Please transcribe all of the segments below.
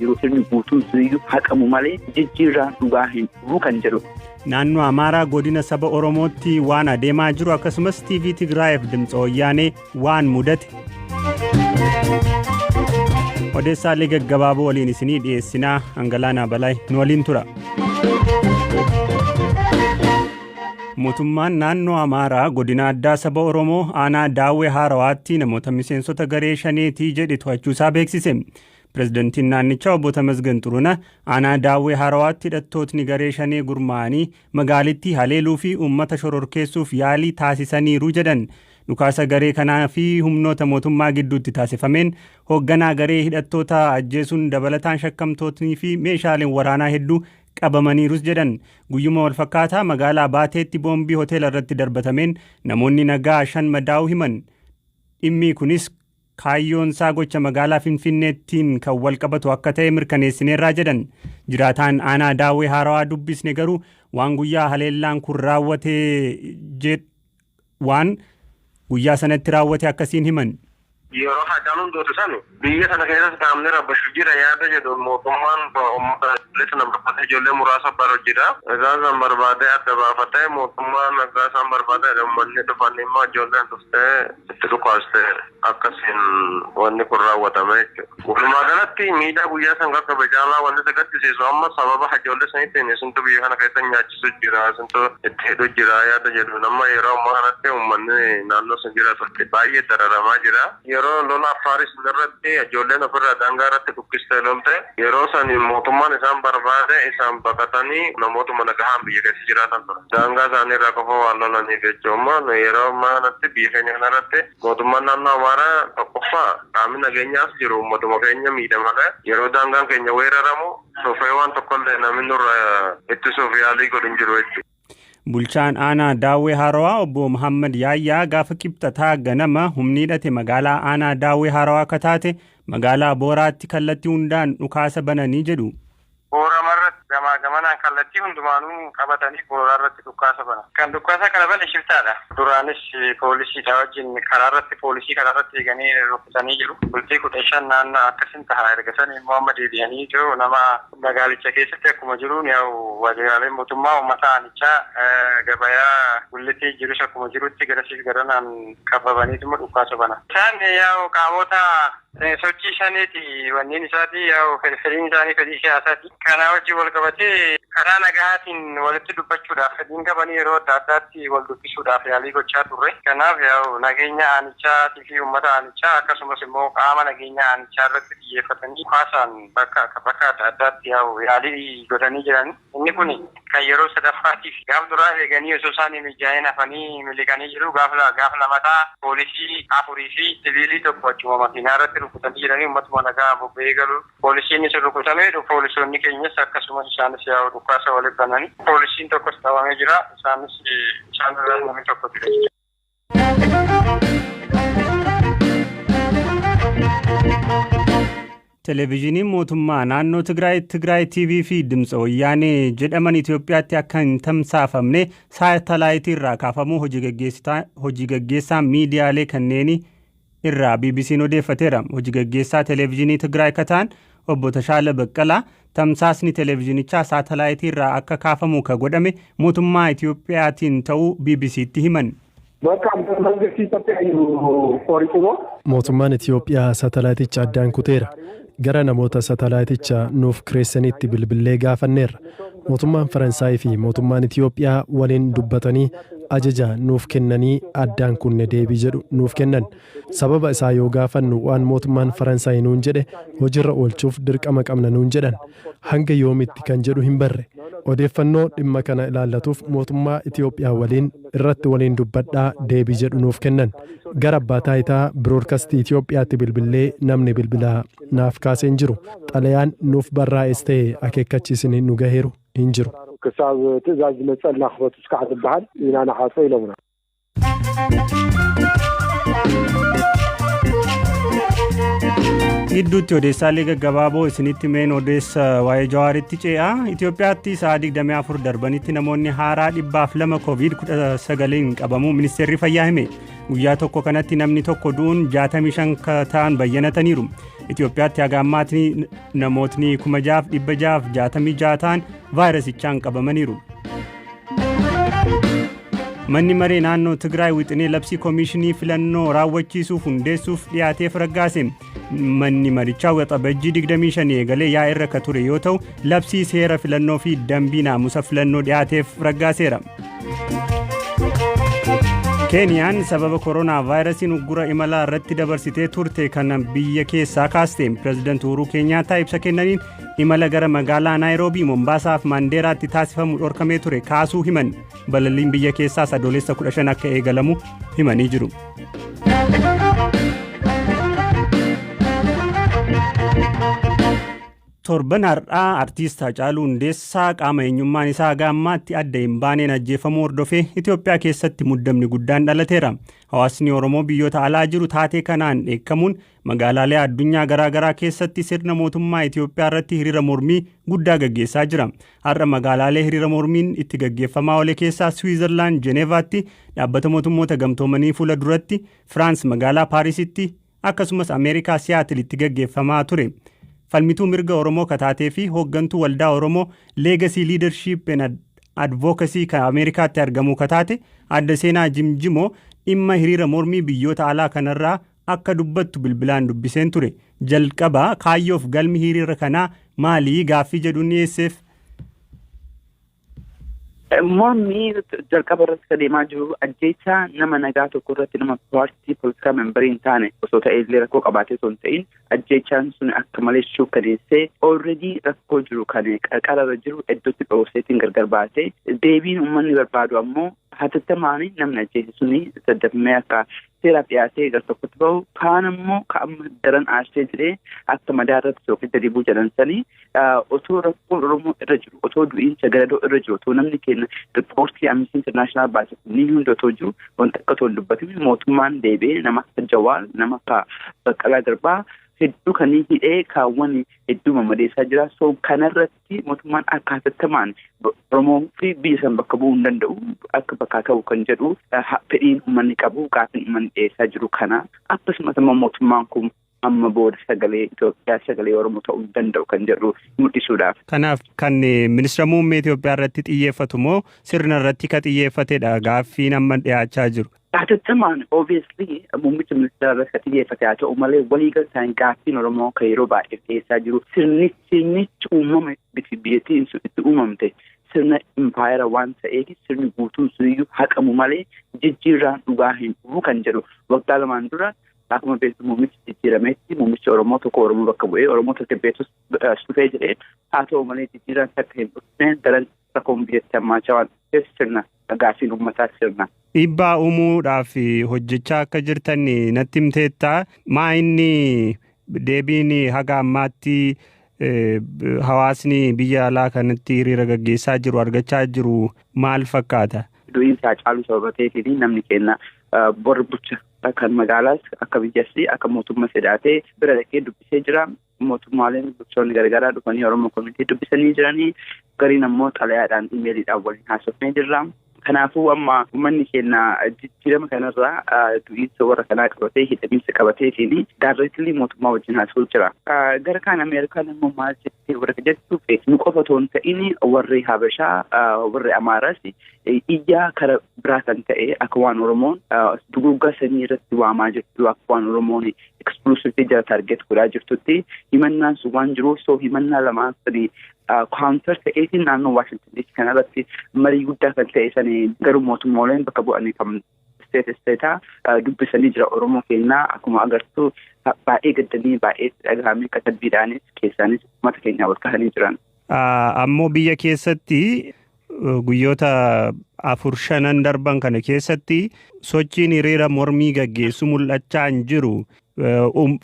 jiru sirni guutuun suniyyuu haqamu malee jijjiirraa dhugaa hin jiru kan jedhu. Naannoo Amaaraa godina saba Oromootti waan adeemaa jiru akkasumas TV Tigraayiif Dimtsa Wayyaanee waan mudate. Odeessaalee gaggabaaboo waliin isinii dhiyeessinaa. Angalaanaa Balaay nu waliin tura. Mootummaan naannoo Amaaraa godina addaa saba Oromoo aanaa Daawwee Haarawaatti namoota miseensota garee shaneetii jedhe to'achuusaa beeksise. Pireezidantiin naannichaa obbo Tamasgan Xurunaa aanaa Daawwee Haarawaatti hidhattootni garee shanee gurmaa'anii magaalittii haleeluu fi uummata shororkeessuuf yaalii taasisaniiru jedhan. Dhukaasa garee kanaa fi humnoota mootummaa gidduutti taasifameen hoogganaa garee hidhattoota ajjeesuun dabalataan shakkamtootni fi meeshaaleen waraanaa hedduu qabamaniirus jedhan. Guyyuma walfakkaataa magaalaa Baateetti boombii hoteela irratti darbatameen namoonni nagaa 5 madaa'uu himan. Dhimmi kunis kaayyoon isaa gocha magaalaa Finfinneettiin kan wal qabatu akka ta'e mirkaneessineerraa jedhan. Jiraataan aanaa Daawwee Haarawaa dubbisne garuu waan guyyaa haleellaan kun raawwate waan guyyaa sanatti raawwate akkasiin himan. Yeroo hajaanuun dootu sanu biyya sana keessatti qaamni rabbashu jira yaada jedhu mootummaan uummata leessa barbaadee ijoollee muraasa baruu jira. Isaan barbaadee adda baafatee mootummaan isaan barbaadee uummanni dhufanii immoo ijoolleen dhuftee itti dhukaastee akkasiin wanni kun raawwatame jechuudha. Walumaa galatti miidhaa guyyaa san akka bacaalaa wanni isa gaddisiisu amma sababa ijoollee saniitiin isintu biyya kana keessa nyaachisu jira isintu itti hidhu jira yaada jedhu amma yeroo ammaa kanatti uummanni naannoo sun jiraatu baay'ee dararamaa jira. Yeroo lola Afaaris irratti ijoolleen ofirraa daangaa irratti dhukkistee lolte yeroo san mootummaan isaan barbaade isaan baqatanii namootuma nagahaan biyya keessa jiraatan ture. Daangaa isaanii irraa qofa waan lolaniif jechuun yeroo ammaa kanatti biyya keenya kanarratti mootummaan naannoo Amaaraa tokkoffaa qaamni nageenyaas jiru uummatuma keenya miidhamanii yeroo daangaan keenya weeraramu sofee waan tokkollee namni nurra ittisuuf yaalii godhin jiru jechuudha. Bulchaan aanaa Daawwee Haarawaa obbo Muhammad Yaayyaa gaafa qibxataa ganama humni hidhate magaalaa aanaa Daawwee Haarawaa akka taate magaalaa Booraatti kallattii hundaan dhukaasa bananii jedhu. Booramarratti gamanaan kallattii hundumaanuu qabatanii Booraarratti dhukaasa bana. Kan dhukaasa kana bane shiftaadha. Duraanis poolisiidha wajjin karaarratti poolisii karaarratti eeganii rukutanii jiru. Bultii 15 naannoo akkasiin tahaa ergasanii immoo amma deebi'anii jiru nama magaalicha keessatti akkuma jiruun yaa'u waajjiraaleen mootummaa uummata aanichaa gabayaa gullitii jirus akkuma jirutti garasiif garanaan qababanii dhimma dhukaasa bana. Isaan yaa'u qaamota sochii shaniiti wanneen isaati yaa'u fedhiin isaanii fedhii siyaasaati. Kana wajjin wal qabatee karaa nagahaatiin walitti dubbachuudhaaf fedhiin qabanii yeroo adda addaatti wal dubbisuudhaaf yaalii gochaa turre. Kanaaf yaa'u nageenya aanichaatii fi uummata aanichaa akkasumas immoo qaama nageenya aanichaa irratti xiyyeeffatanii haasaan bakka adda addaatti yaa'u yaalii godhanii jiran. Inni kun kan yeroo sadaffaatiif gaaf duraa eeganii osoo isaanii mijaa'een hafanii miliqanii jiru gaaf lamataa poolisii 4 fi siviilii tokko achuma makiinaa irratti rukutanii jiranii uummatuma nagaa bobba'ee galu. Poolisiin isa rukutamee poolisoonni keenyas akkasumas isaanis yaa'u dhukaasa walitti bananii poolisiin tokkos qabamee jira isaanis isaan irraa namni tokko jira. Televiziiniin mootummaa naannoo Tigraay TV fi Dimtsa Wayyaanee jedhaman Itoophiyaatti akka hin tamsaafamne saatalaayitii irraa kaafamuu hojii gaggeessaa miidiyaalee kanneen irraa BBC'n odeeffateera. Hojii gaggeessaa televiziinii Tigraay kataan obbo Tashaala Baqqalaa tamsaasni televiziinichaa saatalaayitii irraa akka kaafamu ka godhame mootummaa Itoophiyaatiin ta'uu BBC'tti himan. Mootummaan Itoophiyaa saatalaayiticha addaan kuteera. Gara namoota saatalaayiticha nuuf kireessaniitti bilbilee gaafanneerra. Mootummaan Faransaayii fi mootummaan Itoophiyaa waliin dubbatanii ajaja nuuf kennanii addaan kunne deebii jedhu nuuf kennan. Sababa isaa yoo gaafannu waan mootummaan Faransaayii nuun jedhe hojiirra oolchuuf dirqama qabna nuun jedhan. Hanga yoomitti kan jedhu hin barre. Odeeffannoo dhimma kana ilaallatuuf mootummaa Itoophiyaa waliin dubbadhaa deebii jedhu nuuf kennan. Gara abbaa taayitaa biroodkaastii Itoophiyaatti bilbilee namni bilbilaa naaf kaasee hin jiru. Xalayaan nuuf barraa'es ta'e akeekkachiisni nu gaheeru hin jiru. ክሳብ ትእዛዝ ዝመፀልና ክፈቱ እስካዕ ዝበሃል ኢና ናሓሶ ኢሎምና gidduutti odeessaalee gaggabaaboo isinitti meen odeessa waa'ee Jawaaritti ce'aa. Itoophiyaatti sa'a 24 darbanitti namoonni haaraa 202 COVID-19 qabamuu ministeerri fayyaa hime. guyyaa tokko kanatti namni tokko du'uun 65 ta'an bayyanataniiru. Itoophiyaatti haga ammaatti namootni 6,666 ta'an vaayirasichaan qabamaniiru. Manni maree naannoo Tigraay wixinee labsii koomishinii filannoo raawwachiisuuf hundeessuuf dhiyaateef raggaase. Manni marichaa waxabajjii 25 eegalee yaa'ii irra ka ture yoo ta'u labsii seera filannoo fi dambii naamusa filannoo dhiyaateef raggaaseera. Keeniyaan sababa koronaa vaayirasiin uggura imalaa irratti dabarsitee turte kana biyya keessaa kaaste. Pireezidaanti Uhuruu Keenyaataa ibsa kennaniin imala gara magaalaa Naayiroobii, Mombaasaa fi Maandeeraatti taasifamu dhorkamee ture kaasuu himan. Balalliin biyya keessaa adoolessa 15 akka eegalamu himanii jiru. Torban har'aa artiist Haacaaluu Hundeessaa qaama eenyummaan isaa haga ammaatti adda hin baaneen ajjeefamuu hordofee Itoophiyaa keessatti muddamni guddaan dhalateera. Hawaasni Oromoo biyyoota alaa jiru taatee kanaan dheekkamuun magaalaalee addunyaa garaagaraa keessatti sirna mootummaa Itoophiyaa irratti hiriira mormii guddaa gaggeessaa jira. Har'a magaalaalee hiriira mormiin itti gaggeeffamaa oole keessaa Swiizerlaand Jeneevaatti, dhaabbata mootummoota gamtoomanii fuula duratti, Firaans magaalaa Paarisitti akkasumas Ameerikaa Siyaatilitti gaggeeffamaa ture. Falmituu mirga Oromoo kataatee fi hooggantuu waldaa Oromoo Legacy Leadership and Advocacy kan Ameerikaatti argamu kataate adda seenaa Jimjimoo dhimma hiriira mormii biyyoota alaa kanarraa akka dubbattu bilbilaan dubbiseen ture. Jalqaba kaayyoof galmi hiriira kanaa maalii gaaffii jedhuun dhiyeesseef. Mormii jalqaba irratti adeemaa jiru ajjeechaa nama nagaa tokko irratti nama paartii poolitikaa membarii hin taane osoo ta'ee illee rakkoo qabaatee osoo hin ta'in ajjeechaan sun akka malee shuukkaneessee already rakkoo jiru kan qarqararra jiru iddootti dhoofseetiin gargar baasee deebiin uummanni barbaadu ammoo hatattamaanii namni ajjeese suni daddafamee akka seeraaf dhiyaatee gar tokkotti bahu kaan ammoo ka'amma daran aarsee jedhee akka madaarratti yookiin dadibuu jedhan sanii otoo rakkoon Oromoo irra jiru otoo du'iinsa garadoo irra jiru otoo namni keenya riippoortii Amnesty International baase ni hundi otoo jiru wanta akka otoo hin dubbatin mootummaan deebi'ee nama akka Jawaar nama akka Baqqalaa Garbaa hedduu kan hidhee kaawwan hedduu madeessaa jira. So kanarratti mootummaan akka hatattamaan Oromoo fi biyya san bakka bu'uu hin danda'u akka bakka ta'u kan jedhu fedhiin uummanni qabu gaaffiin uummanni dhiyeessaa jiru kana akkasumas immoo mootummaan kun amma booda sagalee Itoophiyaa sagalee Oromoo ta'uu hin danda'u kan jedhu mul'isuudhaaf. Kanaaf kan ministeera muummee Itoophiyaa irratti xiyyeeffatu moo sirna irratti ka xiyyeeffatedha gaaffiin amma dhiyaachaa jiru? Hatattamaan obviously muummicha ministeera irratti xiyyeeffate haa ta'u malee waliigaltaan gaaffiin Oromoo kan yeroo baay'ee dhiyeessaa jiru sirnichi uumame biyyattiin itti uumamte sirna impaayera waan ta'eef sirni guutuun suniyyuu haqamu malee jijjiirraan dhugaa hin dhufu kan jedhu waggaa lamaan dura akkuma beektu muummichi jijjiirameetti muummicha Oromoo tokko Oromoo bakka bu'ee Oromoo tasgabbeessus dhufee jedhee haa ta'u malee jijjiirraan akka hin dhufne daran rakkoon biyyatti hammaachaa waan ta'eef sirna gaaffiin uummataa sirna. Dhiibbaa uumuudhaaf hojjechaa akka jirtan natti himteettaa maa inni deebiin haga ammaatti hawaasni biyya alaa kanatti hiriira gaggeessaa jiru argachaa jiru maal fakkaata? Du'iinsa Haacaaluu sababateetiin namni keenya bor bulcha kan magaalaas akka biyyassi akka mootummaa sedaatee bira dhaqee dubbisee jira. Mootummaaleen bulchoonni garagaraa dhufanii Oromoo komitii dubbisanii jiranii gariin ammoo xalayaadhaan imeeliidhaan waliin haasofnee jirra. Kanaafuu amma uummanni keenya jijjiirama kanarraa du'iinsa warra kanaa qabatee hidhamiinsa qabateetiin daarreetillee mootummaa wajjin haasa'uu jira. Gara kaan Ameerikaan immoo maal jettee warra jettuuf nu qofa otoo hin ta'in warri Habashaa warri Amaaraas iyyaa kara biraa kan ta'e akka waan Oromoon duguuggaa sanyii irratti waamaa jirtu akka waan Oromoon eksklusiivii jala taargeet godhaa jirtutti himannaan sun waan jiruuf soo himannaa lamaan sadii kaawuntar ta'eetiin naannoo Waashington DC kanarratti marii guddaa kan ta'e sanii garuu mootummooleen bakka bu'anii kan isteetaa dubbisanii jira. Oromoo keenyaa akkuma agartuu baay'ee gaddanii baay'ee dhagahamee katabbiidhaanis keessaanis uummata keenyaa wal kahanii jiran. Ammoo biyya keessatti guyyoota 4-5 darban kana keessatti sochiin hiriira mormii gaggeessu mul'achaa hin jiru.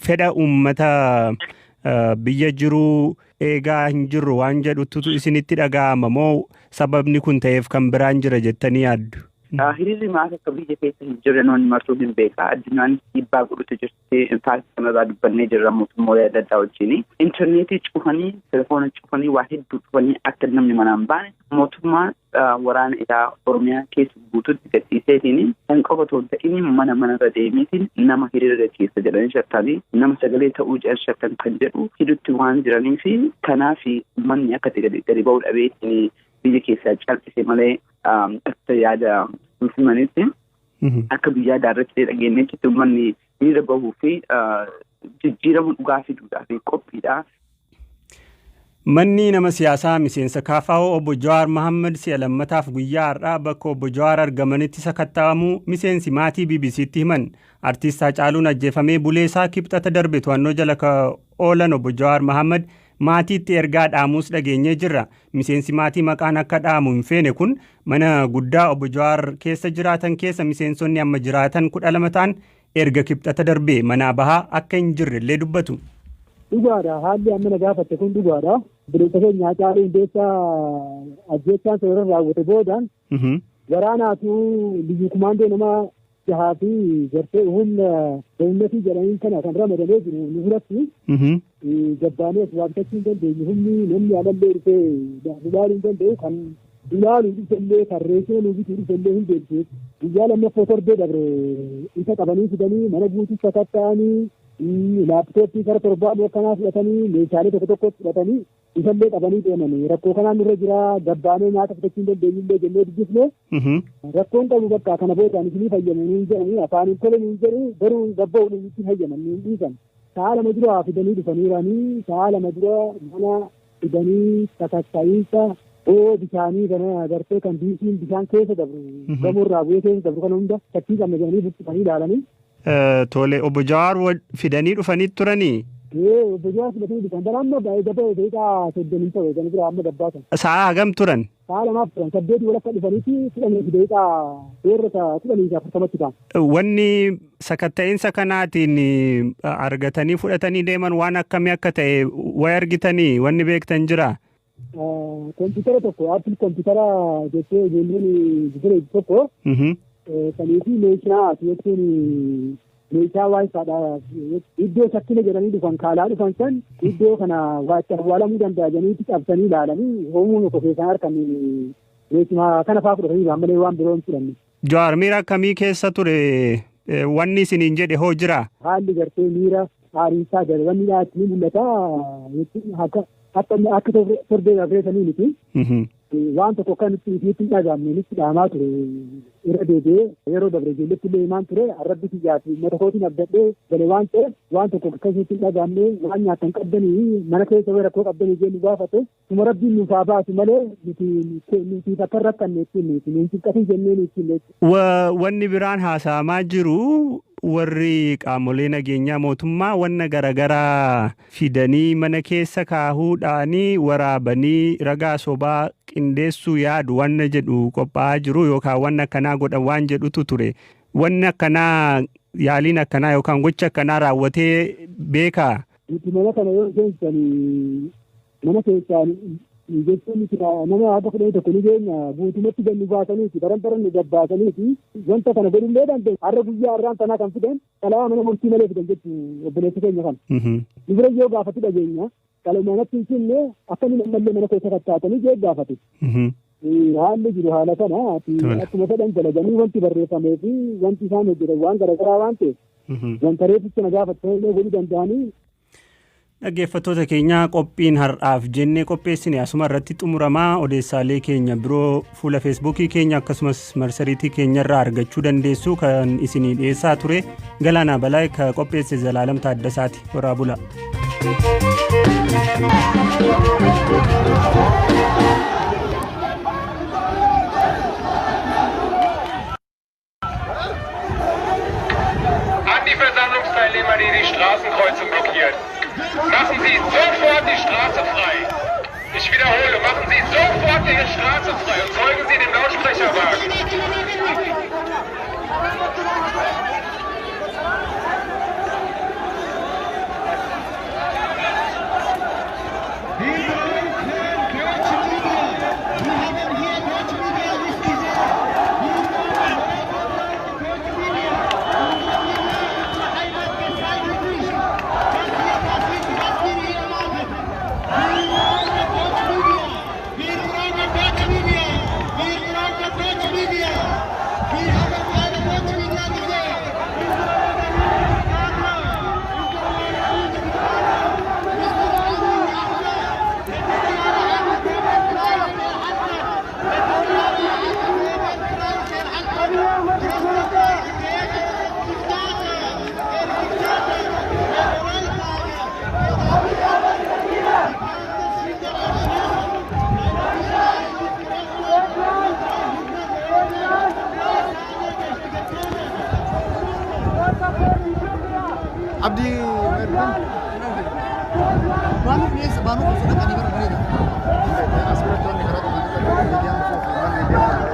Fedha uummata biyya jiruu eegaa hin jirru waan jedhutu isinitti dhaga'ama moo sababni kun ta'eef kan biraan jira jettanii yaaddu? Hiriirri maas akka biyya keessa hin jirre noonni martuu hin beekaa. Addunyaan dhiibbaa godhutu jirti. Infaakti kanarraa dubbannee jirra mootummoolee adda addaa wajjin. Intarneetii cufanii, telefoona cufanii, waa hedduu cufanii akka namni manaa hin baane mootummaa waraana isaa Oromiyaa keessa guutuutti gadhiiseetiin kan qabatu hin ta'in manarra deemeetiin nama hiriira keessa jedhanii shakkanii nama sagalee ta'uu shakkan kan jedhu hidhutti waan jiraniif kanaaf manni akka gadi ba'uu dhabeetiin biyya keessaa calqise malee akka yaada musulmaniitti akka biyyaa daarratti dhageenyeetti manni hiriira bahuu fi jijjiirama dhugaa fiduudhaaf qophiidha. Manni nama siyaasaa miseensa KFO obbo Jawaar Mohaammed si'a lammataaf guyyaa har'aa bakka obbo Jawaar argamanitti sakatta'amuu miseensi maatii BBC'tti himan. Artiist Haacaaluun ajjeefamee bulee isaa kibxata darbe to'annoo jala oolan obbo Jawaar Mohaammed maatiitti ergaa dhaamuus dhageenyee jirra. Miseensi maatii maqaan akka dhaamu hin feene kun mana guddaa obbo Jawaar keessa jiraatan keessa miseensonni amma jiraatan 12 ta'an erga kibxata darbee manaa bahaa akka hin jirrellee dubbatu. Dhugaadha. Haalli amma na gaafatte kun dhugaadha. Bineelda keenya Haacaaluu Hundeessaa ajjeechaan seeraan raawwate boodaan waraanaatu liyyu kumaandoo nama jahaa fi gartee humnatii jedhanii kana kan ramadamee jiru nu biratti gabbaanee waamtachuu hin dandeenye humni namni alallee dhufee ilaaluu hin danda'u kan ilaaluu dhufellee kan reessee nu bituu dhufellee hin deemsee guyyaa lammaffoo torbee dabre isa qabanii fidanii mana guutuu sakatta'anii laaptooppii gara torbaa akkanaa fudhatanii meeshaalee tokko fudhatanii isallee qabanii deemanii rakkoo kanaan irra jira gabbaanee nyaata fudhachuu hin dandeenyullee jennee dubbifne rakkoon qabu bakka kana boodaan isinii fayyamanii hin jedhanii afaaniin tolan hin jedhu garuu gabba'uun itti fayyaman hin dhiisan sa'a lama dura fidanii dhufaniiranii sa'a lama dura mana fidanii sakatta'iinsa bishaanii kana agartee kan biisiin bishaan keessa dabru gamoorraa bu'ee keessa dabru kana hunda shakkii qabna jedhanii buqqifanii ilaalanii. Tole obbo Jawaar fidanii dhufanii turanii? Obbo Jawaar fidanii dhufan amma dabalee deeqaa 30 ta'e kan bira amma dabbaasan. Sa'a hagam turan? Sa'a lamaaf turan 8 walakka dhufaniiti 10 deeqaa seerrata 10 ta'an. Wanni sakatta'insa kanaatiin argatanii fudhatanii deeman waan akkamii akka ta'e way argitanii wanni beektan jira? Kompiitara tokko aappil kompiitara jettee ijoolleen tokko kaniifi meeshaa jechuun meeshaa waayifaadha iddoo shakkina jedhanii dhufan kaalaa dhufan san iddoo kana awwaalamuu danda'a jedhaniitti cabsanii ilaalanii hoomuu tokko keessaan harkan meeshaa kana fa'aa fudhatanii malee waan biroo hin fudhanne. Jawaar miira akkamii keessa ture wanni isiniin jedhe hoo jira? Haalli gartee miira haariinsaa jalwanni dhaatti mul'ata jechuun akka torbee darbee miti. Waan tokko kan itti dhagaamne nutti dhaamaa ture irra deebi'ee yeroo dabre ijoolletti illee himaan ture arrabbi kiyyaati uummata kootiin abdadhee galee waan ta'eef waan tokko akkasitti dhagaamne waan nyaatan qabdanii mana keessa way rakkoo qabdanii jee nu gaafate suma rabbiin nuuf haa baasu malee nuti akka hin rakkanne ittiin nuti cinqatii jennee nuti. Wanni biraan haasa'amaa jiru warri qaamolee nageenyaa mootummaa wanna garaagaraa fidanii mana keessa kaahuudhaanii waraabanii ragaa sobaa qindeessuu yaadu wanna jedhu qophaa'aa jiru yookaan wanna akkanaa godhan waan jedhutu ture. Wanni akkanaa yaaliin akkanaa yookaan gocha akkanaa raawwatee beekaa? Mana kana yoo seensanii mana keessaan jechuun nama haadha fudhanii tokko ni geenya guutumatti gannu baasaniiti baran gabbaasaniiti wanta kana godhullee danda'u har'a guyyaa har'aan tanaa kan fidan qalaa mana murtii malee fidan jechuu obboleessi keenya kana. Nu bira yoo gaafatu dhageenya qalummaanatti hin finne akka inni ammallee mana keessa fakkaatanii jee gaafate. Haalli jiru haala kana akkuma fedhan dalaganii wanti barreeffamee fi wanti isaan hojjetan waan garaagaraa waan ta'eef wanta reeficha na gaafatu godhuu danda'anii. Dhaggeeffattoota keenya qophiin har'aaf jennee qopheessine asuma irratti xumuramaa odeessaalee keenya biroo fuula feesbuukii keenya akkasumas marsariitii keenyarraa argachuu dandeessu kan isinii dhiyeessaa ture Galaanaa Balaa ka qopheesse Zalaalam Taaddasaati horaa bula. An die Versammlungsteilnehmer, die die Straßenkreuzung blockieren. Machen Sie sofort die Straße frei. Ich wiederhole, machen Sie sofort die Straße frei und folgen Sie dem Lautsprecherwagen. Abdii waan dhiyeessa baanuu fudhatanii bara bareeda. Asirratti wanti karaa